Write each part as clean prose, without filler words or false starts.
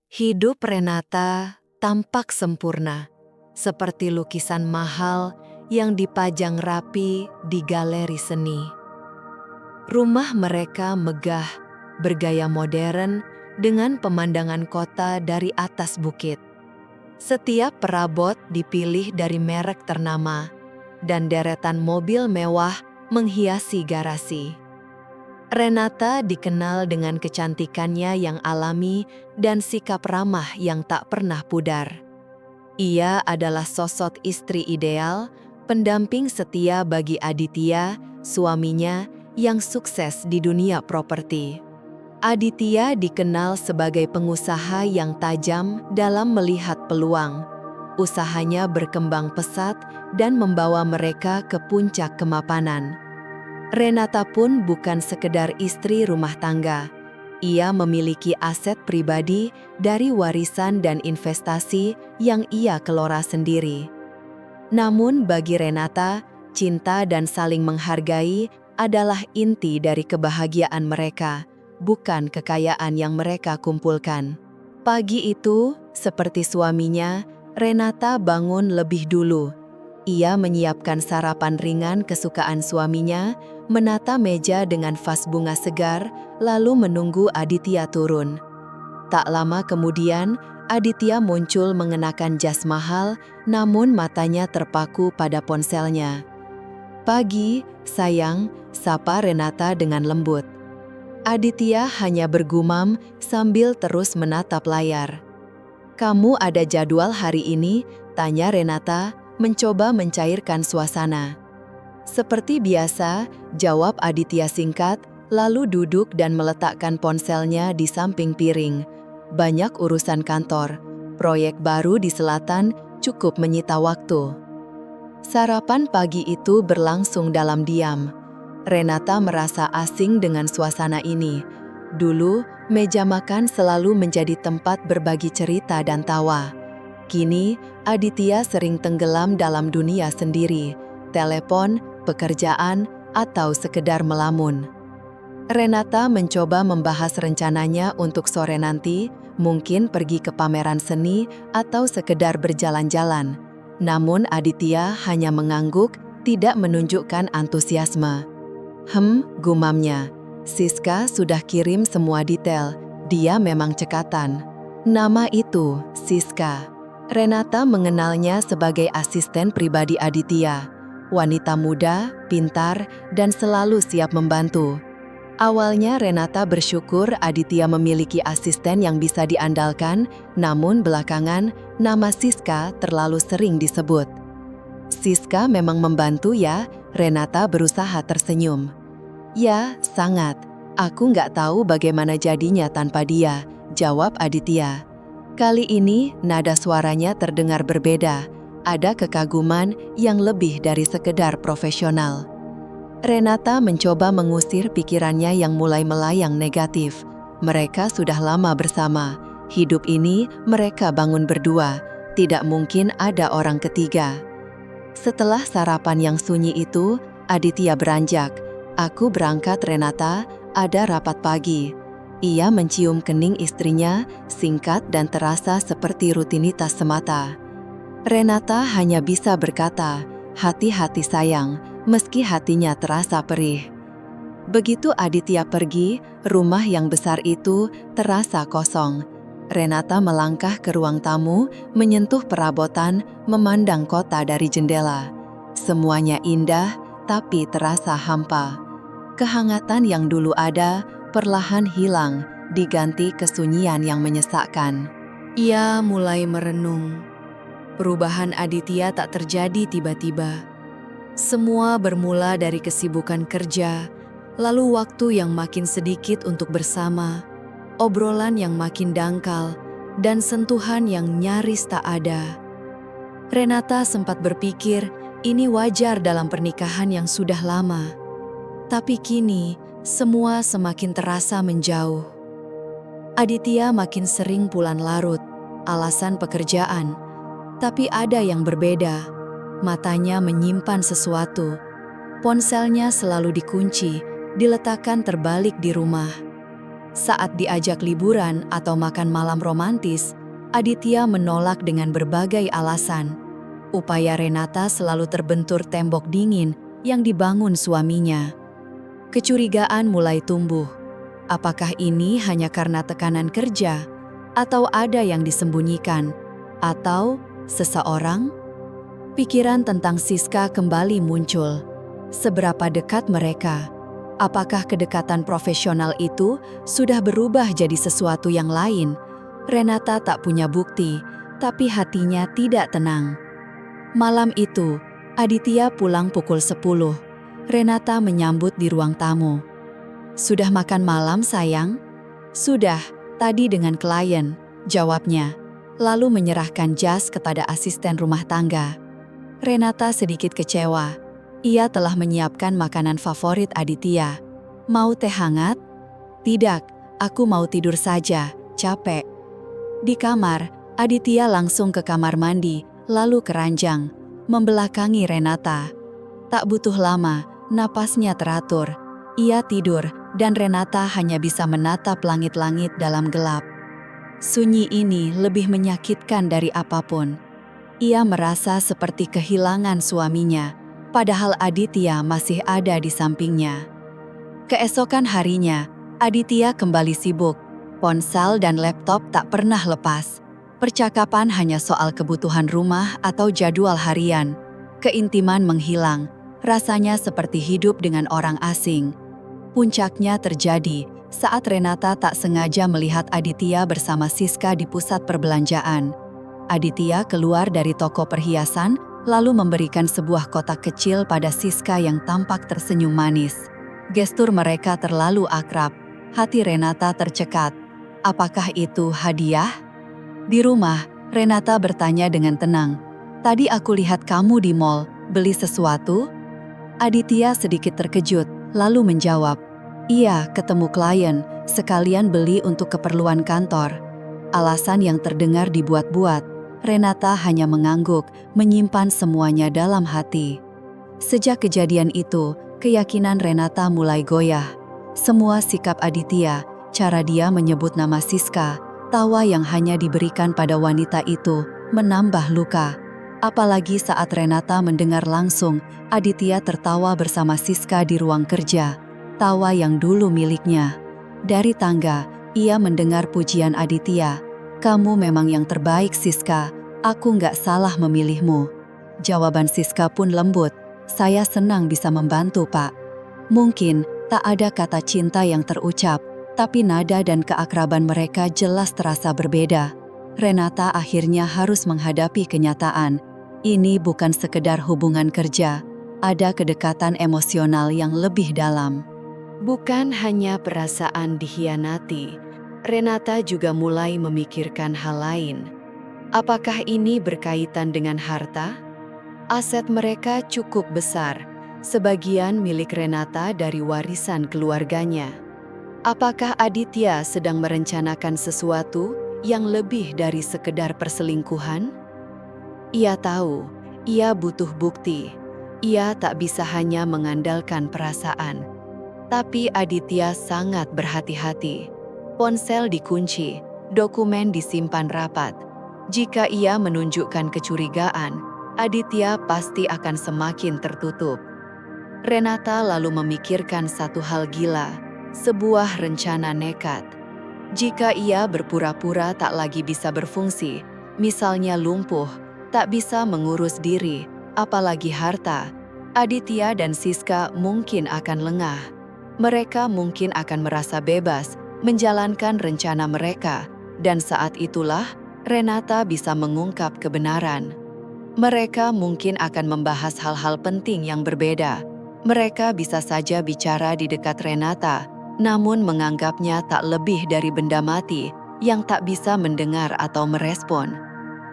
Hidup Renata tampak sempurna, seperti lukisan mahal yang dipajang rapi di galeri seni. Rumah mereka megah, bergaya modern dengan pemandangan kota dari atas bukit. Setiap perabot dipilih dari merek ternama, dan deretan mobil mewah menghiasi garasi. Renata dikenal dengan kecantikannya yang alami dan sikap ramah yang tak pernah pudar. Ia adalah sosok istri ideal, pendamping setia bagi Aditya, suaminya yang sukses di dunia properti. Aditya dikenal sebagai pengusaha yang tajam dalam melihat peluang. Usahanya berkembang pesat dan membawa mereka ke puncak kemapanan. Renata pun bukan sekedar istri rumah tangga. Ia memiliki aset pribadi dari warisan dan investasi yang ia kelola sendiri. Namun bagi Renata, cinta dan saling menghargai adalah inti dari kebahagiaan mereka, bukan kekayaan yang mereka kumpulkan. Pagi itu, seperti suaminya, Renata bangun lebih dulu. Ia menyiapkan sarapan ringan kesukaan suaminya, menata meja dengan vas bunga segar, lalu menunggu Aditya turun. Tak lama kemudian, Aditya muncul mengenakan jas mahal, namun matanya terpaku pada ponselnya. "Pagi, sayang," sapa Renata dengan lembut. Aditya hanya bergumam sambil terus menatap layar. "Kamu ada jadwal hari ini?" tanya Renata, mencoba mencairkan suasana. "Seperti biasa," jawab Aditya singkat, lalu duduk dan meletakkan ponselnya di samping piring. Banyak urusan kantor, proyek baru di selatan cukup menyita waktu. Sarapan pagi itu berlangsung dalam diam. Renata merasa asing dengan suasana ini. Dulu, meja makan selalu menjadi tempat berbagi cerita dan tawa. Kini, Aditya sering tenggelam dalam dunia sendiri, telepon, pekerjaan, atau sekedar melamun. Renata mencoba membahas rencananya untuk sore nanti, mungkin pergi ke pameran seni atau sekedar berjalan-jalan. Namun Aditya hanya mengangguk, tidak menunjukkan antusiasme. Gumamnya. "Siska sudah kirim semua detail, dia memang cekatan." Nama itu, Siska. Renata mengenalnya sebagai asisten pribadi Aditya, wanita muda, pintar, dan selalu siap membantu. Awalnya Renata bersyukur Aditya memiliki asisten yang bisa diandalkan, namun belakangan nama Siska terlalu sering disebut. "Siska memang membantu ya?" Renata berusaha tersenyum. "Ya, sangat. Aku nggak tahu bagaimana jadinya tanpa dia," jawab Aditya. Kali ini, nada suaranya terdengar berbeda. Ada kekaguman yang lebih dari sekedar profesional. Renata mencoba mengusir pikirannya yang mulai melayang negatif. Mereka sudah lama bersama. Hidup ini mereka bangun berdua. Tidak mungkin ada orang ketiga. Setelah sarapan yang sunyi itu, Aditya beranjak. "Aku berangkat, Renata, ada rapat pagi." Ia mencium kening istrinya, singkat dan terasa seperti rutinitas semata. Renata hanya bisa berkata, "Hati-hati sayang," meski hatinya terasa perih. Begitu Aditya pergi, rumah yang besar itu terasa kosong. Renata melangkah ke ruang tamu, menyentuh perabotan, memandang kota dari jendela. Semuanya indah, tapi terasa hampa. Kehangatan yang dulu ada perlahan hilang, diganti kesunyian yang menyesakkan. Ia mulai merenung. Perubahan Aditya tak terjadi tiba-tiba. Semua bermula dari kesibukan kerja, lalu waktu yang makin sedikit untuk bersama, obrolan yang makin dangkal, dan sentuhan yang nyaris tak ada. Renata sempat berpikir ini wajar dalam pernikahan yang sudah lama. Tapi kini, semua semakin terasa menjauh. Aditya makin sering pulang larut, alasan pekerjaan. Tapi ada yang berbeda. Matanya menyimpan sesuatu. Ponselnya selalu dikunci, diletakkan terbalik di rumah. Saat diajak liburan atau makan malam romantis, Aditya menolak dengan berbagai alasan. Upaya Renata selalu terbentur tembok dingin yang dibangun suaminya. Kecurigaan mulai tumbuh. Apakah ini hanya karena tekanan kerja? Atau ada yang disembunyikan? Atau seseorang? Pikiran tentang Siska kembali muncul. Seberapa dekat mereka? Apakah kedekatan profesional itu sudah berubah jadi sesuatu yang lain? Renata tak punya bukti, tapi hatinya tidak tenang. Malam itu, Aditya pulang pukul 10. Renata menyambut di ruang tamu. "Sudah makan malam, sayang?" "Sudah, tadi dengan klien," jawabnya. Lalu menyerahkan jas kepada asisten rumah tangga. Renata sedikit kecewa. Ia telah menyiapkan makanan favorit Aditya. "Mau teh hangat?" "Tidak, aku mau tidur saja, capek." Di kamar, Aditya langsung ke kamar mandi, lalu ke ranjang, membelakangi Renata. Tak butuh lama, napasnya teratur. Ia tidur, dan Renata hanya bisa menatap langit-langit dalam gelap. Sunyi ini lebih menyakitkan dari apapun. Ia merasa seperti kehilangan suaminya, padahal Aditya masih ada di sampingnya. Keesokan harinya, Aditya kembali sibuk. Ponsel dan laptop tak pernah lepas. Percakapan hanya soal kebutuhan rumah atau jadwal harian. Keintiman menghilang. Rasanya seperti hidup dengan orang asing. Puncaknya terjadi saat Renata tak sengaja melihat Aditya bersama Siska di pusat perbelanjaan. Aditya keluar dari toko perhiasan, lalu memberikan sebuah kotak kecil pada Siska yang tampak tersenyum manis. Gestur mereka terlalu akrab. Hati Renata tercekat. Apakah itu hadiah? Di rumah, Renata bertanya dengan tenang. "Tadi aku lihat kamu di mall, beli sesuatu?" Aditya sedikit terkejut, lalu menjawab, "Iya, ketemu klien, sekalian beli untuk keperluan kantor." Alasan yang terdengar dibuat-buat. Renata hanya mengangguk, menyimpan semuanya dalam hati. Sejak kejadian itu, keyakinan Renata mulai goyah. Semua sikap Aditya, cara dia menyebut nama Siska, tawa yang hanya diberikan pada wanita itu, menambah luka. Apalagi saat Renata mendengar langsung Aditya tertawa bersama Siska di ruang kerja. Tawa yang dulu miliknya. Dari tangga, ia mendengar pujian Aditya. "Kamu memang yang terbaik, Siska. Aku nggak salah memilihmu." Jawaban Siska pun lembut. "Saya senang bisa membantu, Pak." Mungkin tak ada kata cinta yang terucap, tapi nada dan keakraban mereka jelas terasa berbeda. Renata akhirnya harus menghadapi kenyataan. Ini bukan sekedar hubungan kerja, ada kedekatan emosional yang lebih dalam. Bukan hanya perasaan dikhianati, Renata juga mulai memikirkan hal lain. Apakah ini berkaitan dengan harta? Aset mereka cukup besar, sebagian milik Renata dari warisan keluarganya. Apakah Aditya sedang merencanakan sesuatu yang lebih dari sekedar perselingkuhan? Ia tahu, ia butuh bukti. Ia tak bisa hanya mengandalkan perasaan. Tapi Aditya sangat berhati-hati. Ponsel dikunci, dokumen disimpan rapat. Jika ia menunjukkan kecurigaan, Aditya pasti akan semakin tertutup. Renata lalu memikirkan satu hal gila, sebuah rencana nekat. Jika ia berpura-pura tak lagi bisa berfungsi, misalnya lumpuh, tak bisa mengurus diri, apalagi harta, Aditya dan Siska mungkin akan lengah. Mereka mungkin akan merasa bebas menjalankan rencana mereka, dan saat itulah Renata bisa mengungkap kebenaran. Mereka mungkin akan membahas hal-hal penting yang berbeda. Mereka bisa saja bicara di dekat Renata, namun menganggapnya tak lebih dari benda mati yang tak bisa mendengar atau merespon.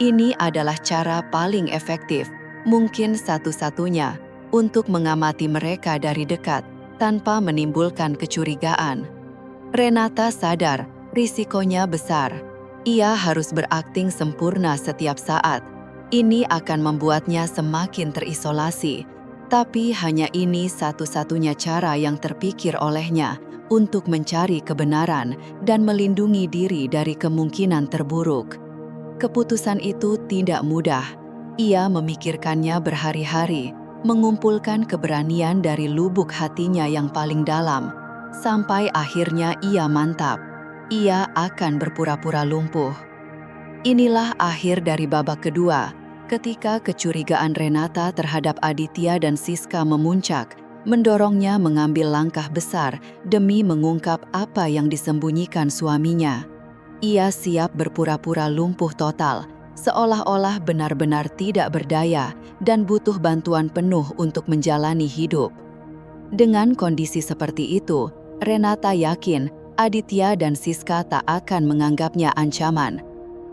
Ini adalah cara paling efektif, mungkin satu-satunya, untuk mengamati mereka dari dekat tanpa menimbulkan kecurigaan. Renata sadar risikonya besar. Ia harus berakting sempurna setiap saat. Ini akan membuatnya semakin terisolasi. Tapi hanya ini satu-satunya cara yang terpikir olehnya untuk mencari kebenaran dan melindungi diri dari kemungkinan terburuk. Keputusan itu tidak mudah. Ia memikirkannya berhari-hari, mengumpulkan keberanian dari lubuk hatinya yang paling dalam, sampai akhirnya ia mantap. Ia akan berpura-pura lumpuh. Inilah akhir dari babak kedua, ketika kecurigaan Renata terhadap Aditya dan Siska memuncak, mendorongnya mengambil langkah besar demi mengungkap apa yang disembunyikan suaminya. Ia siap berpura-pura lumpuh total, seolah-olah benar-benar tidak berdaya dan butuh bantuan penuh untuk menjalani hidup. Dengan kondisi seperti itu, Renata yakin Aditya dan Siska tak akan menganggapnya ancaman.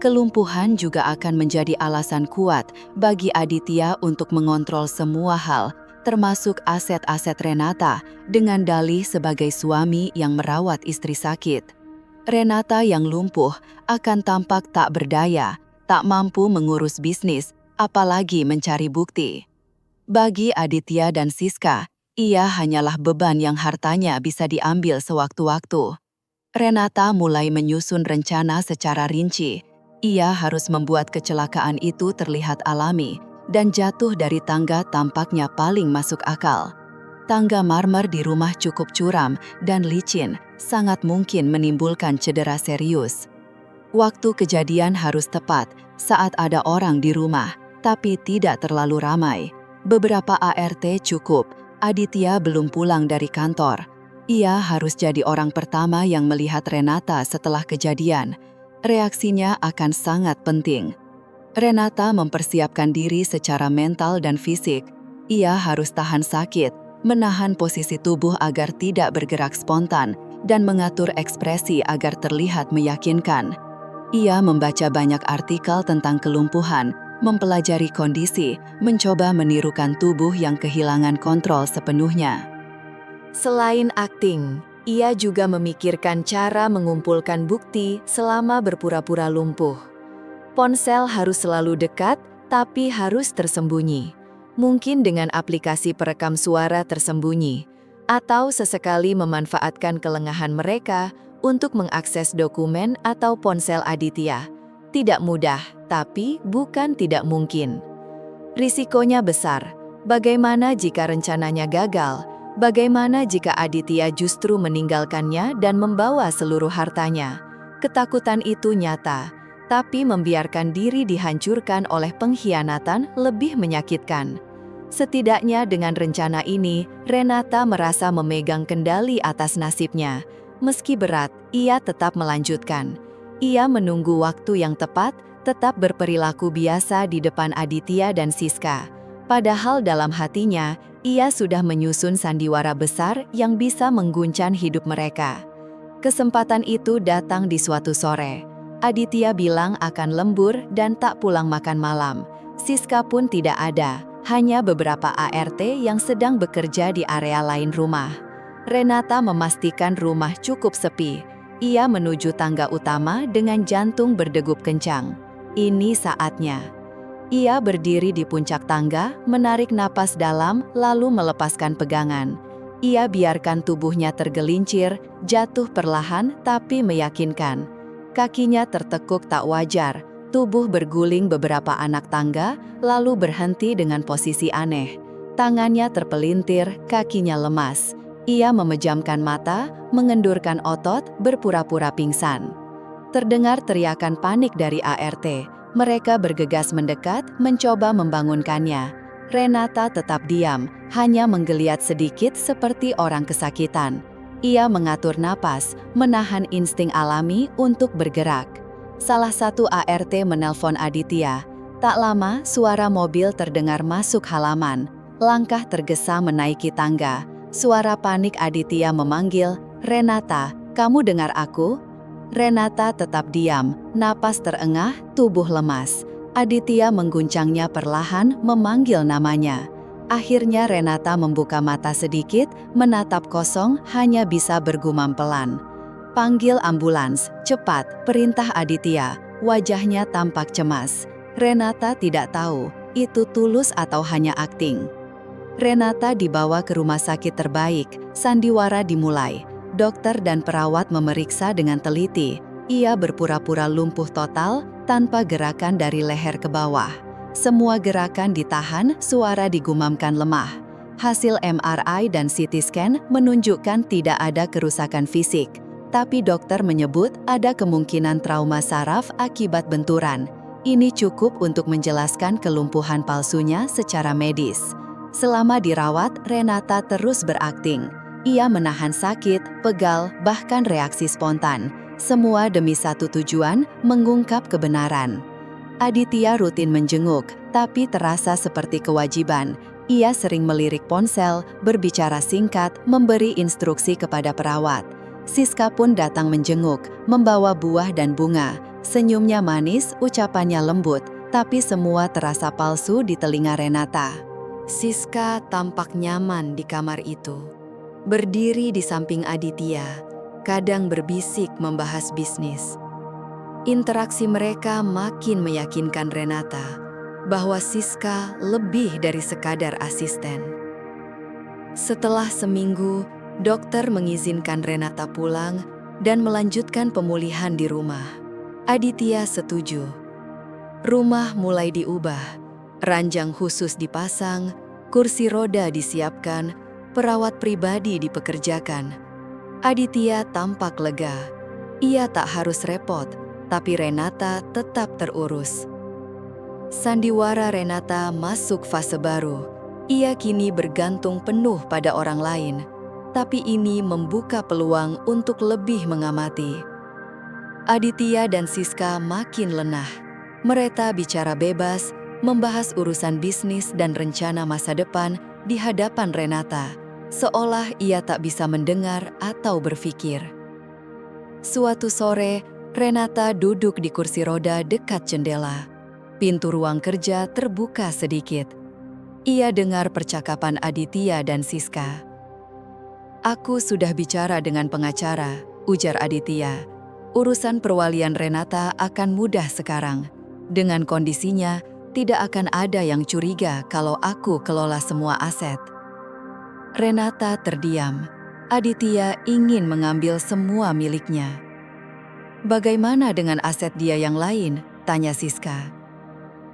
Kelumpuhan juga akan menjadi alasan kuat bagi Aditya untuk mengontrol semua hal, termasuk aset-aset Renata, dengan dalih sebagai suami yang merawat istri sakit. Renata yang lumpuh akan tampak tak berdaya, tak mampu mengurus bisnis, apalagi mencari bukti. Bagi Aditya dan Siska, ia hanyalah beban yang hartanya bisa diambil sewaktu-waktu. Renata mulai menyusun rencana secara rinci. Ia harus membuat kecelakaan itu terlihat alami, dan jatuh dari tangga tampaknya paling masuk akal. Tangga marmer di rumah cukup curam dan licin, sangat mungkin menimbulkan cedera serius. Waktu kejadian harus tepat saat ada orang di rumah, tapi tidak terlalu ramai. Beberapa ART cukup. Aditya belum pulang dari kantor. Ia harus jadi orang pertama yang melihat Renata setelah kejadian. Reaksinya akan sangat penting. Renata mempersiapkan diri secara mental dan fisik. Ia harus tahan sakit, menahan posisi tubuh agar tidak bergerak spontan, dan mengatur ekspresi agar terlihat meyakinkan. Ia membaca banyak artikel tentang kelumpuhan, mempelajari kondisi, mencoba menirukan tubuh yang kehilangan kontrol sepenuhnya. Selain akting, ia juga memikirkan cara mengumpulkan bukti selama berpura-pura lumpuh. Ponsel harus selalu dekat, tapi harus tersembunyi. Mungkin dengan aplikasi perekam suara tersembunyi, atau sesekali memanfaatkan kelengahan mereka untuk mengakses dokumen atau ponsel Aditya. Tidak mudah, tapi bukan tidak mungkin. Risikonya besar. Bagaimana jika rencananya gagal? Bagaimana jika Aditya justru meninggalkannya dan membawa seluruh hartanya? Ketakutan itu nyata, tapi membiarkan diri dihancurkan oleh pengkhianatan lebih menyakitkan. Setidaknya dengan rencana ini, Renata merasa memegang kendali atas nasibnya. Meski berat, ia tetap melanjutkan. Ia menunggu waktu yang tepat, tetap berperilaku biasa di depan Aditya dan Siska. Padahal dalam hatinya, ia sudah menyusun sandiwara besar yang bisa mengguncang hidup mereka. Kesempatan itu datang di suatu sore. Aditya bilang akan lembur dan tak pulang makan malam. Siska pun tidak ada, hanya beberapa ART yang sedang bekerja di area lain rumah. Renata memastikan rumah cukup sepi. Ia menuju tangga utama dengan jantung berdegup kencang. Ini saatnya. Ia berdiri di puncak tangga, menarik napas dalam, lalu melepaskan pegangan. Ia biarkan tubuhnya tergelincir, jatuh perlahan tapi meyakinkan. Kakinya tertekuk tak wajar, tubuh berguling beberapa anak tangga, lalu berhenti dengan posisi aneh. Tangannya terpelintir, kakinya lemas. Ia memejamkan mata, mengendurkan otot, berpura-pura pingsan. Terdengar teriakan panik dari ART. Mereka bergegas mendekat, mencoba membangunkannya. Renata tetap diam, hanya menggeliat sedikit seperti orang kesakitan. Ia mengatur napas, menahan insting alami untuk bergerak. Salah satu ART menelpon Aditya. Tak lama, suara mobil terdengar masuk halaman. Langkah tergesa menaiki tangga. Suara panik Aditya memanggil, "Renata, kamu dengar aku?" Renata tetap diam, napas terengah, tubuh lemas. Aditya mengguncangnya perlahan, memanggil namanya. Akhirnya Renata membuka mata sedikit, menatap kosong, hanya bisa bergumam pelan. "Panggil ambulans, cepat," perintah Aditya. Wajahnya tampak cemas. Renata tidak tahu, itu tulus atau hanya akting. Renata dibawa ke rumah sakit terbaik, sandiwara dimulai. Dokter dan perawat memeriksa dengan teliti. Ia berpura-pura lumpuh total tanpa gerakan dari leher ke bawah. Semua gerakan ditahan, suara digumamkan lemah. Hasil MRI dan CT scan menunjukkan tidak ada kerusakan fisik. Tapi dokter menyebut ada kemungkinan trauma saraf akibat benturan. Ini cukup untuk menjelaskan kelumpuhan palsunya secara medis. Selama dirawat, Renata terus berakting. Ia menahan sakit, pegal, bahkan reaksi spontan. Semua demi satu tujuan, mengungkap kebenaran. Aditya rutin menjenguk, tapi terasa seperti kewajiban. Ia sering melirik ponsel, berbicara singkat, memberi instruksi kepada perawat. Siska pun datang menjenguk, membawa buah dan bunga. Senyumnya manis, ucapannya lembut, tapi semua terasa palsu di telinga Renata. Siska tampak nyaman di kamar itu. Berdiri di samping Aditya, kadang berbisik membahas bisnis. Interaksi mereka makin meyakinkan Renata bahwa Siska lebih dari sekadar asisten. Setelah seminggu, dokter mengizinkan Renata pulang dan melanjutkan pemulihan di rumah. Aditya setuju. Rumah mulai diubah, ranjang khusus dipasang, kursi roda disiapkan, perawat pribadi dipekerjakan. Aditya tampak lega. Ia tak harus repot, tapi Renata tetap terurus. Sandiwara Renata masuk fase baru. Ia kini bergantung penuh pada orang lain, tapi ini membuka peluang untuk lebih mengamati. Aditya dan Siska makin lenah. Mereka bicara bebas, membahas urusan bisnis dan rencana masa depan di hadapan Renata, seolah ia tak bisa mendengar atau berpikir. Suatu sore, Renata duduk di kursi roda dekat jendela. Pintu ruang kerja terbuka sedikit. Ia dengar percakapan Aditya dan Siska. "Aku sudah bicara dengan pengacara," ujar Aditya. "Urusan perwalian Renata akan mudah sekarang. Dengan kondisinya, tidak akan ada yang curiga kalau aku kelola semua aset." Renata terdiam. Aditya ingin mengambil semua miliknya. "Bagaimana dengan aset dia yang lain?" tanya Siska.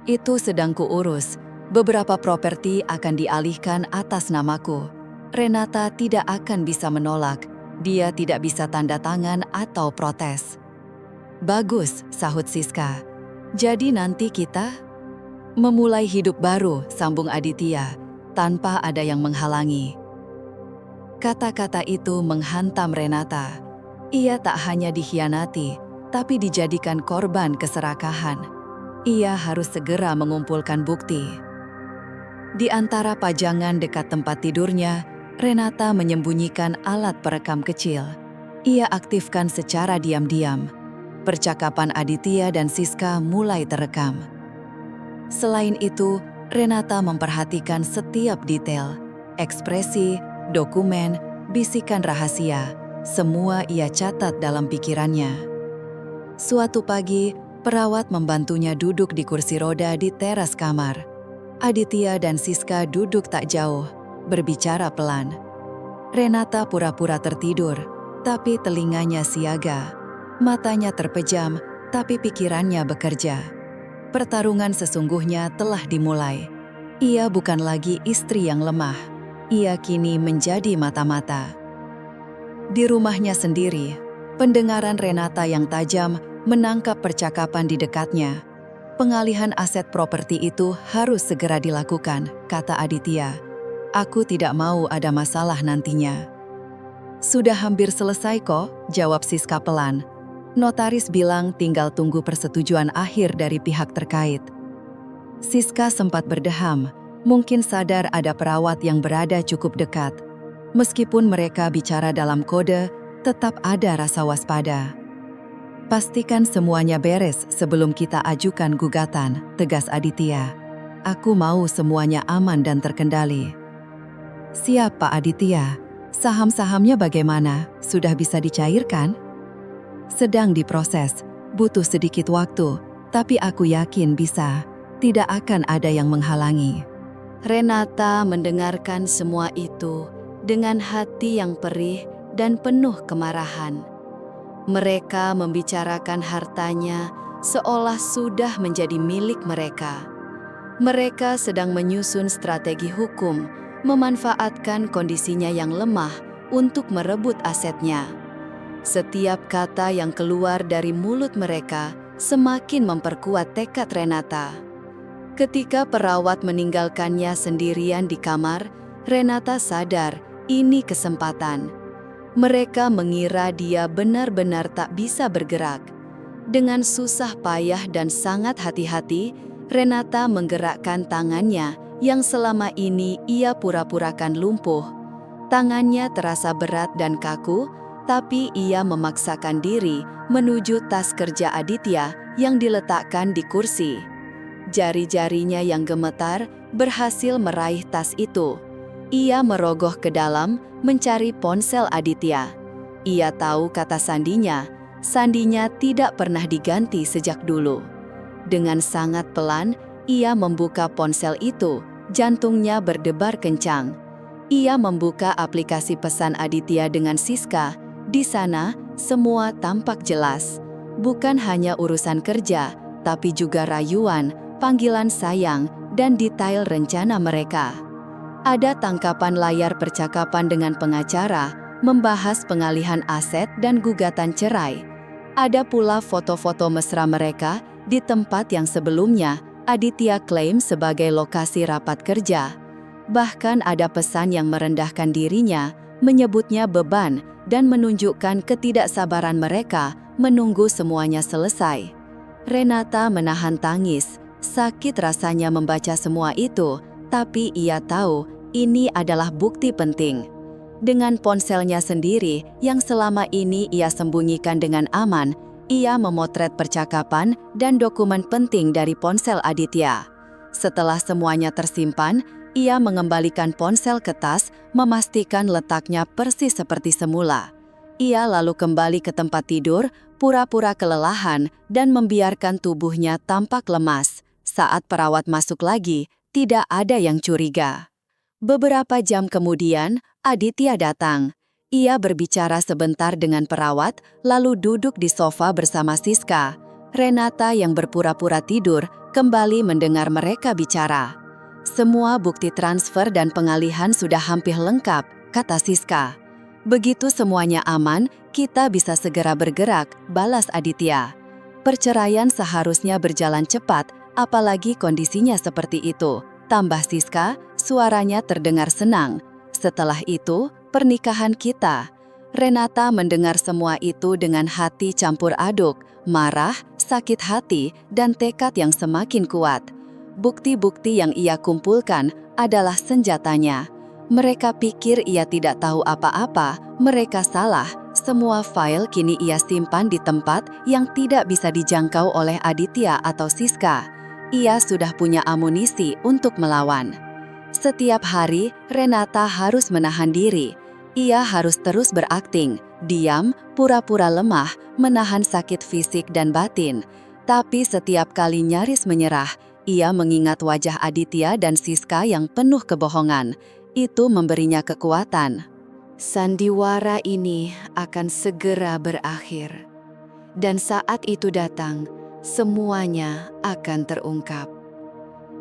"Itu sedang kuurus. Beberapa properti akan dialihkan atas namaku." Renata tidak akan bisa menolak. Dia tidak bisa tanda tangan atau protes. "Bagus," sahut Siska. "Jadi nanti kita memulai hidup baru," sambung Aditya, tanpa ada yang menghalangi. Kata-kata itu menghantam Renata. Ia tak hanya dikhianati, tapi dijadikan korban keserakahan. Ia harus segera mengumpulkan bukti. Di antara pajangan dekat tempat tidurnya, Renata menyembunyikan alat perekam kecil. Ia aktifkan secara diam-diam. Percakapan Aditya dan Siska mulai terekam. Selain itu, Renata memperhatikan setiap detail, ekspresi, dokumen, bisikan rahasia. Semua ia catat dalam pikirannya. Suatu pagi, perawat membantunya duduk di kursi roda di teras kamar. Aditya dan Siska duduk tak jauh, berbicara pelan. Renata pura-pura tertidur, tapi telinganya siaga. Matanya terpejam, tapi pikirannya bekerja. Pertarungan sesungguhnya telah dimulai. Ia bukan lagi istri yang lemah. Ia kini menjadi mata-mata. Di rumahnya sendiri, pendengaran Renata yang tajam menangkap percakapan di dekatnya. "Pengalihan aset properti itu harus segera dilakukan," kata Aditya. "Aku tidak mau ada masalah nantinya." "Sudah hampir selesai kok," jawab Siska pelan. "Notaris bilang tinggal tunggu persetujuan akhir dari pihak terkait." Siska sempat berdeham, mungkin sadar ada perawat yang berada cukup dekat. Meskipun mereka bicara dalam kode, tetap ada rasa waspada. "Pastikan semuanya beres sebelum kita ajukan gugatan," tegas Aditya. "Aku mau semuanya aman dan terkendali." "Siap, Pak Aditya. Saham-sahamnya bagaimana? Sudah bisa dicairkan?" "Sedang diproses. Butuh sedikit waktu, tapi aku yakin bisa. Tidak akan ada yang menghalangi." Renata mendengarkan semua itu dengan hati yang perih dan penuh kemarahan. Mereka membicarakan hartanya seolah sudah menjadi milik mereka. Mereka sedang menyusun strategi hukum, memanfaatkan kondisinya yang lemah untuk merebut asetnya. Setiap kata yang keluar dari mulut mereka semakin memperkuat tekad Renata. Ketika perawat meninggalkannya sendirian di kamar, Renata sadar ini kesempatan. Mereka mengira dia benar-benar tak bisa bergerak. Dengan susah payah dan sangat hati-hati, Renata menggerakkan tangannya yang selama ini ia pura-purakan lumpuh. Tangannya terasa berat dan kaku, tapi ia memaksakan diri menuju tas kerja Aditya yang diletakkan di kursi. Jari-jarinya yang gemetar berhasil meraih tas itu. Ia merogoh ke dalam mencari ponsel Aditya. Ia tahu kata sandinya tidak pernah diganti sejak dulu. Dengan sangat pelan, ia membuka ponsel itu, jantungnya berdebar kencang. Ia membuka aplikasi pesan Aditya dengan Siska. Di sana, semua tampak jelas. Bukan hanya urusan kerja, tapi juga rayuan, panggilan sayang, dan detail rencana mereka. Ada tangkapan layar percakapan dengan pengacara, membahas pengalihan aset dan gugatan cerai. Ada pula foto-foto mesra mereka di tempat yang sebelumnya Aditya klaim sebagai lokasi rapat kerja. Bahkan ada pesan yang merendahkan dirinya, menyebutnya beban, dan menunjukkan ketidaksabaran mereka menunggu semuanya selesai. Renata menahan tangis, sakit rasanya membaca semua itu, tapi ia tahu ini adalah bukti penting. Dengan ponselnya sendiri yang selama ini ia sembunyikan dengan aman, ia memotret percakapan dan dokumen penting dari ponsel Aditya. Setelah semuanya tersimpan, ia mengembalikan ponsel ke tas, memastikan letaknya persis seperti semula. Ia lalu kembali ke tempat tidur, pura-pura kelelahan, dan membiarkan tubuhnya tampak lemas. Saat perawat masuk lagi, tidak ada yang curiga. Beberapa jam kemudian, Aditya datang. Ia berbicara sebentar dengan perawat, lalu duduk di sofa bersama Siska. Renata yang berpura-pura tidur kembali mendengar mereka bicara. Semua bukti transfer dan pengalihan sudah hampir lengkap, kata Siska. Begitu semuanya aman, kita bisa segera bergerak, balas Aditya. Perceraian seharusnya berjalan cepat, apalagi kondisinya seperti itu, tambah Siska, suaranya terdengar senang. Setelah itu, pernikahan kita. Renata mendengar semua itu dengan hati campur aduk, marah, sakit hati, dan tekad yang semakin kuat. Bukti-bukti yang ia kumpulkan adalah senjatanya. Mereka pikir ia tidak tahu apa-apa, mereka salah. Semua file kini ia simpan di tempat yang tidak bisa dijangkau oleh Aditya atau Siska. Ia sudah punya amunisi untuk melawan. Setiap hari, Renata harus menahan diri. Ia harus terus berakting, diam, pura-pura lemah, menahan sakit fisik dan batin. Tapi setiap kali nyaris menyerah, ia mengingat wajah Aditya dan Siska yang penuh kebohongan. Itu memberinya kekuatan. Sandiwara ini akan segera berakhir. Dan saat itu datang, semuanya akan terungkap.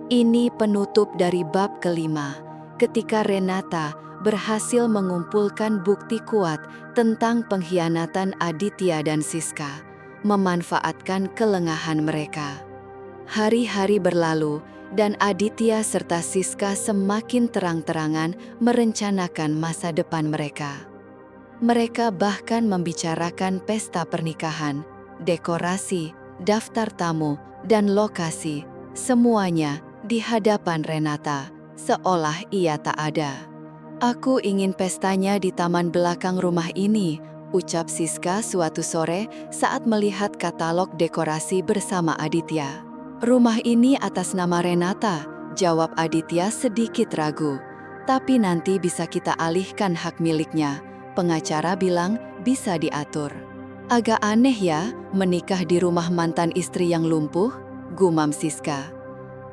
Ini penutup dari bab kelima, ketika Renata berhasil mengumpulkan bukti kuat tentang pengkhianatan Aditya dan Siska, memanfaatkan kelengahan mereka. Hari-hari berlalu, dan Aditya serta Siska semakin terang-terangan merencanakan masa depan mereka. Mereka bahkan membicarakan pesta pernikahan, dekorasi, daftar tamu, dan lokasi, semuanya di hadapan Renata, seolah ia tak ada. "Aku ingin pestanya di taman belakang rumah ini," ucap Siska suatu sore saat melihat katalog dekorasi bersama Aditya. "Rumah ini atas nama Renata," jawab Aditya sedikit ragu. "Tapi nanti bisa kita alihkan hak miliknya. Pengacara bilang bisa diatur." "Agak aneh ya, menikah di rumah mantan istri yang lumpuh," gumam Siska.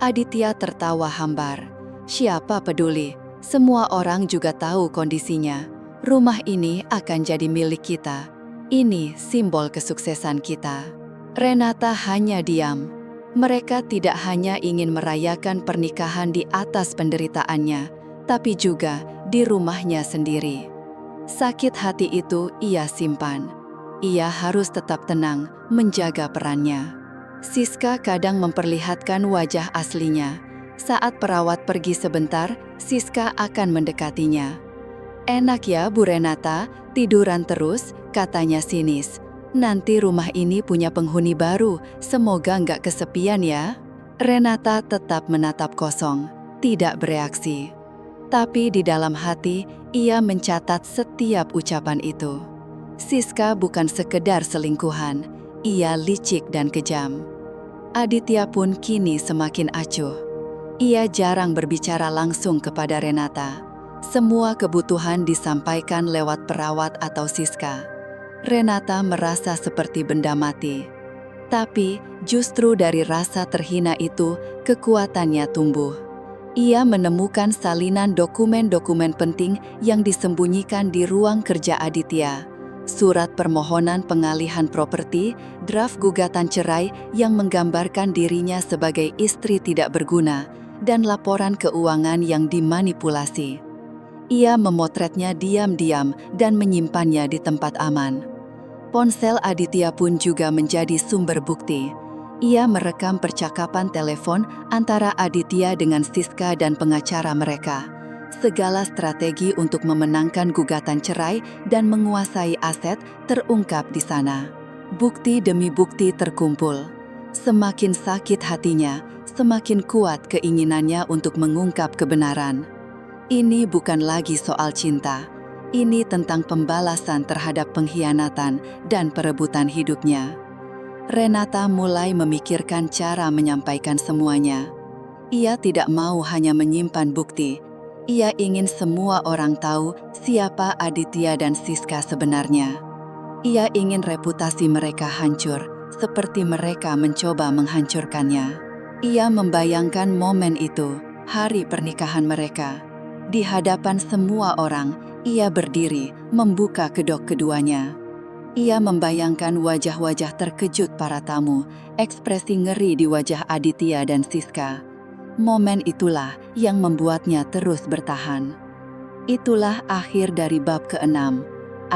Aditya tertawa hambar. "Siapa peduli? Semua orang juga tahu kondisinya. Rumah ini akan jadi milik kita. Ini simbol kesuksesan kita. Renata hanya diam. Mereka tidak hanya ingin merayakan pernikahan di atas penderitaannya, tapi juga di rumahnya sendiri. Sakit hati itu ia simpan. Ia harus tetap tenang, menjaga perannya. Siska kadang memperlihatkan wajah aslinya. Saat perawat pergi sebentar, Siska akan mendekatinya. "Enak ya, Bu Renata, tiduran terus," katanya sinis. "Nanti rumah ini punya penghuni baru, semoga nggak kesepian ya." Renata tetap menatap kosong, tidak bereaksi. Tapi di dalam hati, ia mencatat setiap ucapan itu. Siska bukan sekedar selingkuhan, ia licik dan kejam. Aditya pun kini semakin acuh. Ia jarang berbicara langsung kepada Renata. Semua kebutuhan disampaikan lewat perawat atau Siska. Renata merasa seperti benda mati. Tapi justru dari rasa terhina itu, kekuatannya tumbuh. Ia menemukan salinan dokumen-dokumen penting yang disembunyikan di ruang kerja Aditya. Surat permohonan pengalihan properti, draft gugatan cerai yang menggambarkan dirinya sebagai istri tidak berguna, dan laporan keuangan yang dimanipulasi. Ia memotretnya diam-diam dan menyimpannya di tempat aman. Ponsel Aditya pun juga menjadi sumber bukti. Ia merekam percakapan telepon antara Aditya dengan Siska dan pengacara mereka. Segala strategi untuk memenangkan gugatan cerai dan menguasai aset terungkap di sana. Bukti demi bukti terkumpul. Semakin sakit hatinya, semakin kuat keinginannya untuk mengungkap kebenaran. Ini bukan lagi soal cinta. Ini tentang pembalasan terhadap pengkhianatan dan perebutan hidupnya. Renata mulai memikirkan cara menyampaikan semuanya. Ia tidak mau hanya menyimpan bukti. Ia ingin semua orang tahu siapa Aditya dan Siska sebenarnya. Ia ingin reputasi mereka hancur, seperti mereka mencoba menghancurkannya. Ia membayangkan momen itu, hari pernikahan mereka. Di hadapan semua orang, ia berdiri, membuka kedok keduanya. Ia membayangkan wajah-wajah terkejut para tamu, ekspresi ngeri di wajah Aditya dan Siska. Momen itulah yang membuatnya terus bertahan. Itulah akhir dari bab ke-6.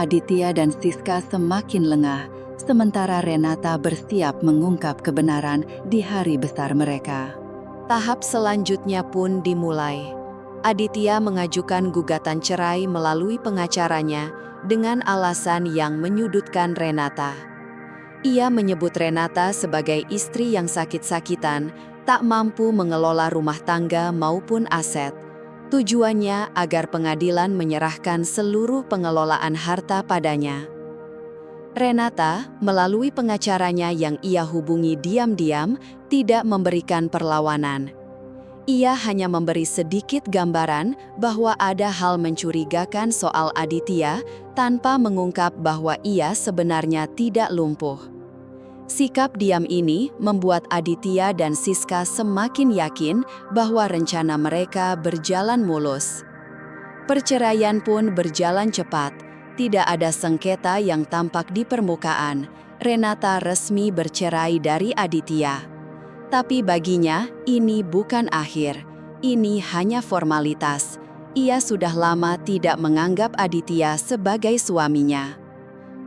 Aditya dan Siska semakin lengah, sementara Renata bersiap mengungkap kebenaran di hari besar mereka. Tahap selanjutnya pun dimulai. Aditya mengajukan gugatan cerai melalui pengacaranya dengan alasan yang menyudutkan Renata. Ia menyebut Renata sebagai istri yang sakit-sakitan, tak mampu mengelola rumah tangga maupun aset. Tujuannya agar pengadilan menyerahkan seluruh pengelolaan harta padanya. Renata, melalui pengacaranya yang ia hubungi diam-diam, tidak memberikan perlawanan. Ia hanya memberi sedikit gambaran bahwa ada hal mencurigakan soal Aditya tanpa mengungkap bahwa ia sebenarnya tidak lumpuh. Sikap diam ini membuat Aditya dan Siska semakin yakin bahwa rencana mereka berjalan mulus. Perceraian pun berjalan cepat, tidak ada sengketa yang tampak di permukaan. Renata resmi bercerai dari Aditya. Tapi baginya, ini bukan akhir. Ini hanya formalitas. Ia sudah lama tidak menganggap Aditya sebagai suaminya.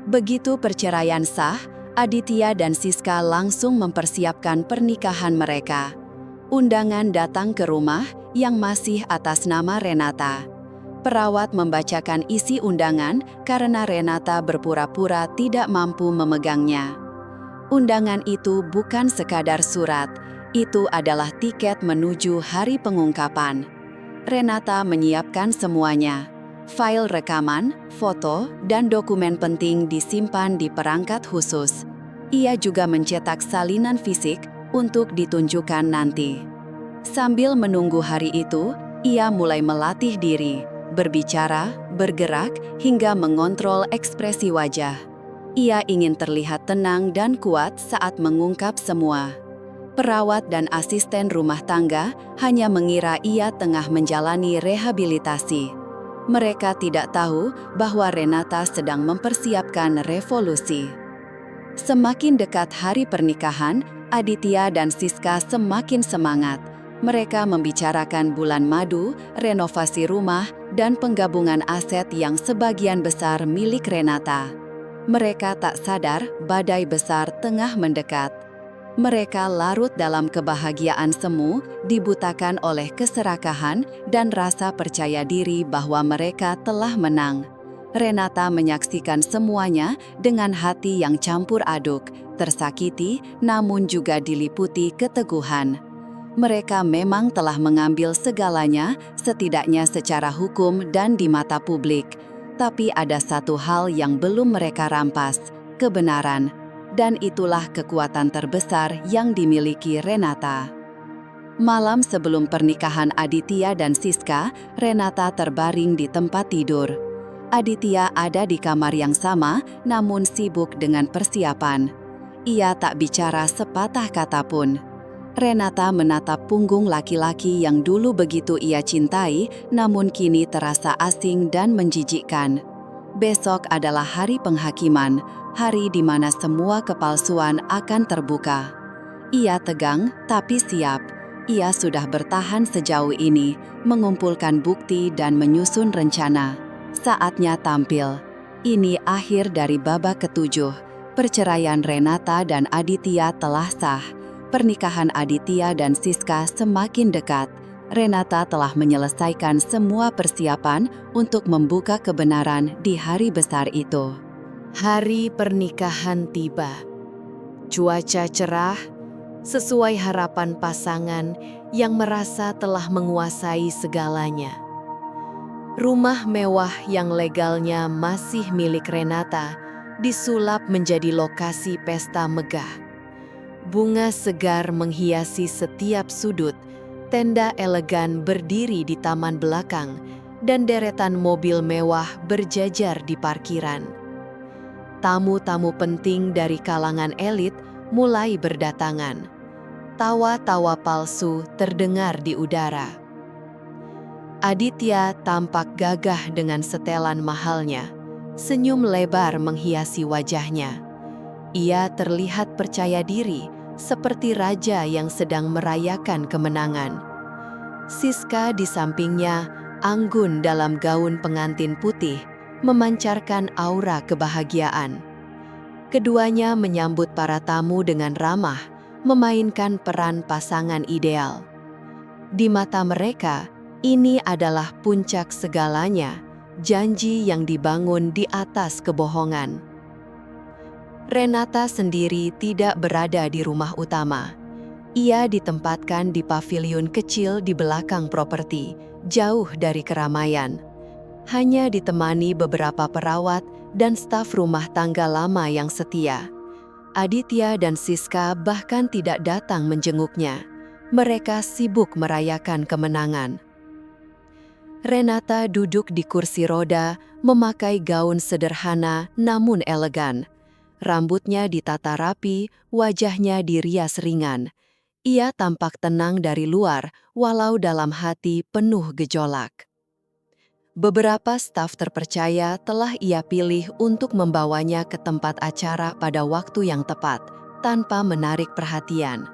Begitu perceraian sah, Aditya dan Siska langsung mempersiapkan pernikahan mereka. Undangan datang ke rumah yang masih atas nama Renata. Perawat membacakan isi undangan karena Renata berpura-pura tidak mampu memegangnya. Undangan itu bukan sekadar surat, itu adalah tiket menuju hari pengungkapan. Renata menyiapkan semuanya. File rekaman, foto, dan dokumen penting disimpan di perangkat khusus. Ia juga mencetak salinan fisik untuk ditunjukkan nanti. Sambil menunggu hari itu, ia mulai melatih diri, berbicara, bergerak, hingga mengontrol ekspresi wajah. Ia ingin terlihat tenang dan kuat saat mengungkap semua. Perawat dan asisten rumah tangga hanya mengira ia tengah menjalani rehabilitasi. Mereka tidak tahu bahwa Renata sedang mempersiapkan revolusi. Semakin dekat hari pernikahan, Aditya dan Siska semakin semangat. Mereka membicarakan bulan madu, renovasi rumah, dan penggabungan aset yang sebagian besar milik Renata. Mereka tak sadar badai besar tengah mendekat. Mereka larut dalam kebahagiaan semu, dibutakan oleh keserakahan dan rasa percaya diri bahwa mereka telah menang. Renata menyaksikan semuanya dengan hati yang campur aduk, tersakiti namun juga diliputi keteguhan. Mereka memang telah mengambil segalanya, setidaknya secara hukum dan di mata publik. Tapi ada satu hal yang belum mereka rampas, kebenaran. Dan itulah kekuatan terbesar yang dimiliki Renata. Malam sebelum pernikahan Aditya dan Siska, Renata terbaring di tempat tidur. Aditya ada di kamar yang sama, namun sibuk dengan persiapan. Ia tak bicara sepatah kata pun. Renata menatap punggung laki-laki yang dulu begitu ia cintai, namun kini terasa asing dan menjijikkan. Besok adalah hari penghakiman, hari di mana semua kepalsuan akan terbuka. Ia tegang, tapi siap. Ia sudah bertahan sejauh ini, mengumpulkan bukti dan menyusun rencana. Saatnya tampil. Ini akhir dari babak ketujuh. Perceraian Renata dan Aditya telah sah. Pernikahan Aditya dan Siska semakin dekat. Renata telah menyelesaikan semua persiapan untuk membuka kebenaran di hari besar itu. Hari pernikahan tiba. Cuaca cerah, sesuai harapan pasangan yang merasa telah menguasai segalanya. Rumah mewah yang legalnya masih milik Renata disulap menjadi lokasi pesta megah. Bunga segar menghiasi setiap sudut, tenda elegan berdiri di taman belakang, dan deretan mobil mewah berjajar di parkiran. Tamu-tamu penting dari kalangan elit mulai berdatangan. Tawa-tawa palsu terdengar di udara. Aditya tampak gagah dengan setelan mahalnya. Senyum lebar menghiasi wajahnya. Ia terlihat percaya diri, seperti raja yang sedang merayakan kemenangan. Siska di sampingnya, anggun dalam gaun pengantin putih, memancarkan aura kebahagiaan. Keduanya menyambut para tamu dengan ramah, memainkan peran pasangan ideal. Di mata mereka, ini adalah puncak segalanya, janji yang dibangun di atas kebohongan. Renata sendiri tidak berada di rumah utama. Ia ditempatkan di paviliun kecil di belakang properti, jauh dari keramaian. Hanya ditemani beberapa perawat dan staf rumah tangga lama yang setia. Aditya dan Siska bahkan tidak datang menjenguknya. Mereka sibuk merayakan kemenangan. Renata duduk di kursi roda, memakai gaun sederhana namun elegan. Rambutnya ditata rapi, wajahnya dirias ringan. Ia tampak tenang dari luar, walau dalam hati penuh gejolak. Beberapa staf terpercaya telah ia pilih untuk membawanya ke tempat acara pada waktu yang tepat, tanpa menarik perhatian.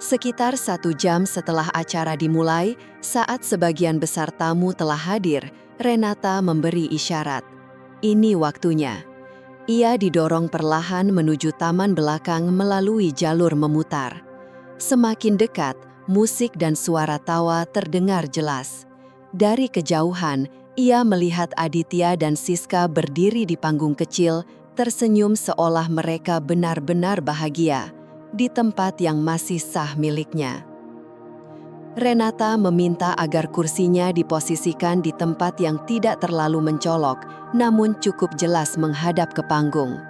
Sekitar 1 jam setelah acara dimulai, saat sebagian besar tamu telah hadir, Renata memberi isyarat. Ini waktunya. Ia didorong perlahan menuju taman belakang melalui jalur memutar. Semakin dekat, musik dan suara tawa terdengar jelas. Dari kejauhan, ia melihat Aditya dan Siska berdiri di panggung kecil, tersenyum seolah mereka benar-benar bahagia di tempat yang masih sah miliknya. Renata meminta agar kursinya diposisikan di tempat yang tidak terlalu mencolok, namun cukup jelas menghadap ke panggung.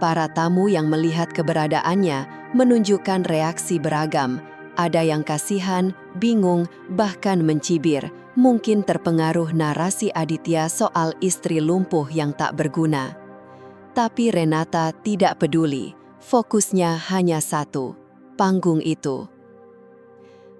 Para tamu yang melihat keberadaannya menunjukkan reaksi beragam. Ada yang kasihan, bingung, bahkan mencibir, mungkin terpengaruh narasi Aditya soal istri lumpuh yang tak berguna. Tapi Renata tidak peduli. Fokusnya hanya satu, panggung itu.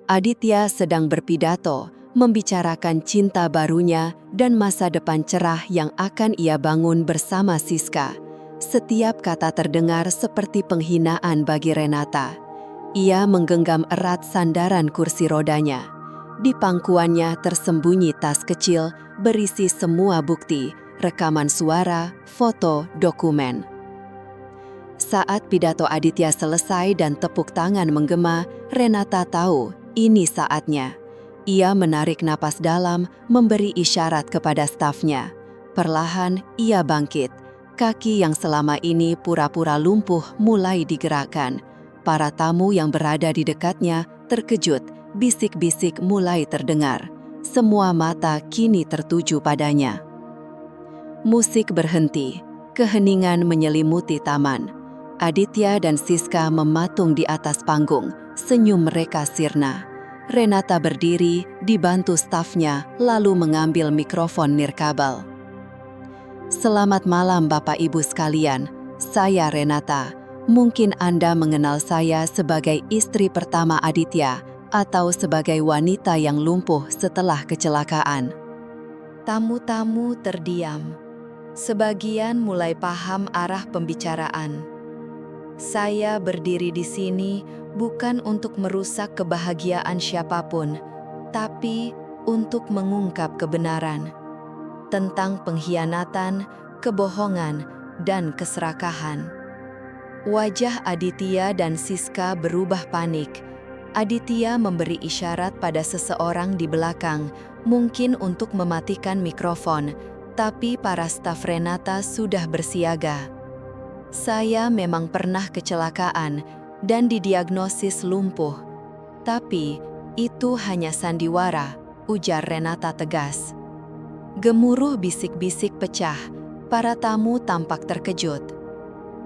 Aditya sedang berpidato, membicarakan cinta barunya dan masa depan cerah yang akan ia bangun bersama Siska. Setiap kata terdengar seperti penghinaan bagi Renata. Ia menggenggam erat sandaran kursi rodanya. Di pangkuannya tersembunyi tas kecil berisi semua bukti, rekaman suara, foto, dokumen. Saat pidato Aditya selesai dan tepuk tangan menggema, Renata tahu ini saatnya. Ia menarik napas dalam, memberi isyarat kepada stafnya. Perlahan ia bangkit. Kaki yang selama ini pura-pura lumpuh mulai digerakkan. Para tamu yang berada di dekatnya terkejut, bisik-bisik mulai terdengar. Semua mata kini tertuju padanya. Musik berhenti, keheningan menyelimuti taman. Aditya dan Siska mematung di atas panggung, senyum mereka sirna. Renata berdiri, dibantu stafnya, lalu mengambil mikrofon nirkabel. Selamat malam Bapak Ibu sekalian, saya Renata. Mungkin Anda mengenal saya sebagai istri pertama Aditya atau sebagai wanita yang lumpuh setelah kecelakaan. Tamu-tamu terdiam. Sebagian mulai paham arah pembicaraan. Saya berdiri di sini bukan untuk merusak kebahagiaan siapapun, tapi untuk mengungkap kebenaran tentang pengkhianatan, kebohongan, dan keserakahan. Wajah Aditya dan Siska berubah panik. Aditya memberi isyarat pada seseorang di belakang, mungkin untuk mematikan mikrofon, tapi para staf Renata sudah bersiaga. Saya memang pernah kecelakaan dan didiagnosis lumpuh. Tapi itu hanya sandiwara, ujar Renata tegas. Gemuruh bisik-bisik pecah, para tamu tampak terkejut.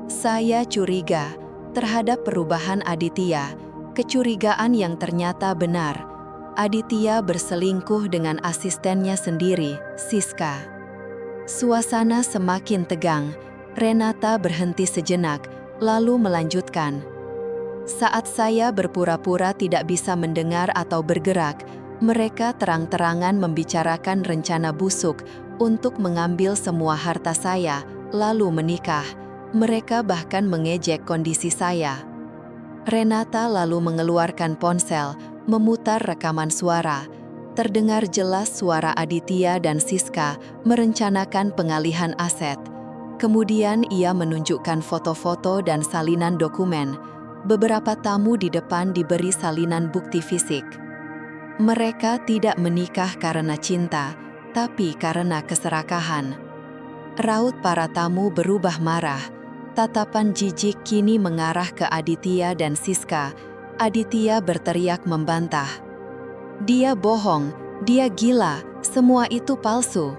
Saya curiga terhadap perubahan Aditya, kecurigaan yang ternyata benar. Aditya berselingkuh dengan asistennya sendiri, Siska. Suasana semakin tegang. Renata berhenti sejenak, lalu melanjutkan. Saat saya berpura-pura tidak bisa mendengar atau bergerak, mereka terang-terangan membicarakan rencana busuk untuk mengambil semua harta saya, lalu menikah. Mereka bahkan mengejek kondisi saya. Renata lalu mengeluarkan ponsel, memutar rekaman suara. Terdengar jelas suara Aditya dan Siska merencanakan pengalihan aset. Kemudian ia menunjukkan foto-foto dan salinan dokumen. Beberapa tamu di depan diberi salinan bukti fisik. Mereka tidak menikah karena cinta, tapi karena keserakahan. Raut para tamu berubah marah. Tatapan jijik kini mengarah ke Aditya dan Siska. Aditya berteriak membantah. Dia bohong, dia gila, semua itu palsu.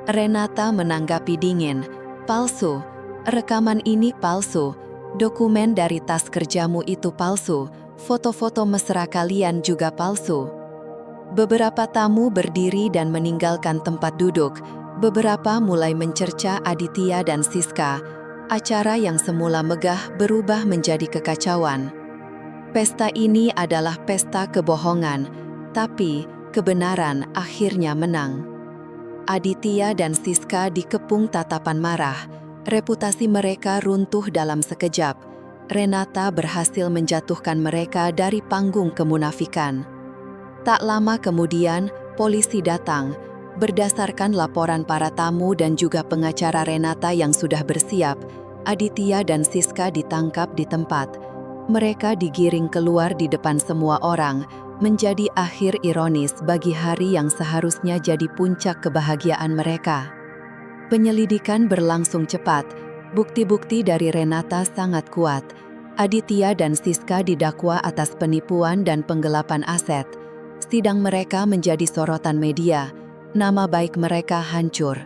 Renata menanggapi dingin. Palsu, rekaman ini palsu, dokumen dari tas kerjamu itu palsu, foto-foto mesra kalian juga palsu. Beberapa tamu berdiri dan meninggalkan tempat duduk, beberapa mulai mencerca Aditya dan Siska. Acara yang semula megah berubah menjadi kekacauan. Pesta ini adalah pesta kebohongan, tapi kebenaran akhirnya menang. Aditya dan Siska dikepung tatapan marah. Reputasi mereka runtuh dalam sekejap. Renata berhasil menjatuhkan mereka dari panggung kemunafikan. Tak lama kemudian, polisi datang. Berdasarkan laporan para tamu dan juga pengacara Renata yang sudah bersiap, Aditya dan Siska ditangkap di tempat. Mereka digiring keluar di depan semua orang, menjadi akhir ironis bagi hari yang seharusnya jadi puncak kebahagiaan mereka. Penyelidikan berlangsung cepat. Bukti-bukti dari Renata sangat kuat. Aditya dan Siska didakwa atas penipuan dan penggelapan aset. Sidang mereka menjadi sorotan media. Nama baik mereka hancur.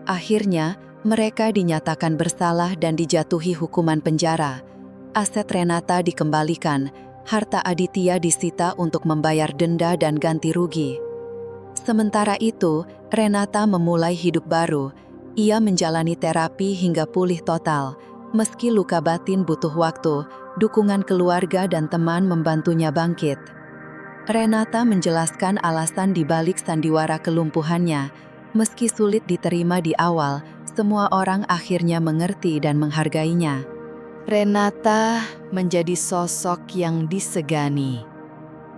Akhirnya, mereka dinyatakan bersalah dan dijatuhi hukuman penjara. Aset Renata dikembalikan. Harta Aditya disita untuk membayar denda dan ganti rugi. Sementara itu, Renata memulai hidup baru. Ia menjalani terapi hingga pulih total. Meski luka batin butuh waktu, dukungan keluarga dan teman membantunya bangkit. Renata menjelaskan alasan dibalik sandiwara kelumpuhannya. Meski sulit diterima di awal, semua orang akhirnya mengerti dan menghargainya. Renata menjadi sosok yang disegani.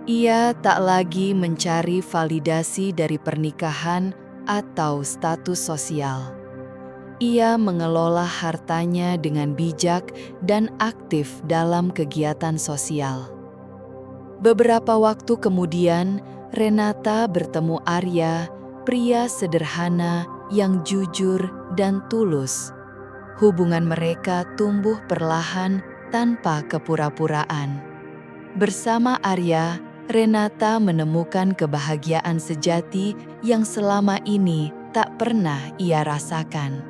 Ia tak lagi mencari validasi dari pernikahan atau status sosial. Ia mengelola hartanya dengan bijak dan aktif dalam kegiatan sosial. Beberapa waktu kemudian, Renata bertemu Arya, pria sederhana yang jujur dan tulus. Hubungan mereka tumbuh perlahan tanpa kepura-puraan. Bersama Arya, Renata menemukan kebahagiaan sejati yang selama ini tak pernah ia rasakan.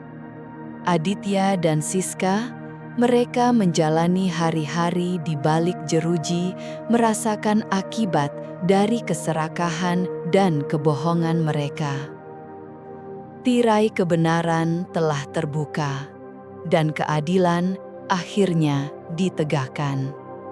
Aditya dan Siska, mereka menjalani hari-hari di balik jeruji, merasakan akibat dari keserakahan dan kebohongan mereka. Tirai kebenaran telah terbuka, dan keadilan akhirnya ditegakkan.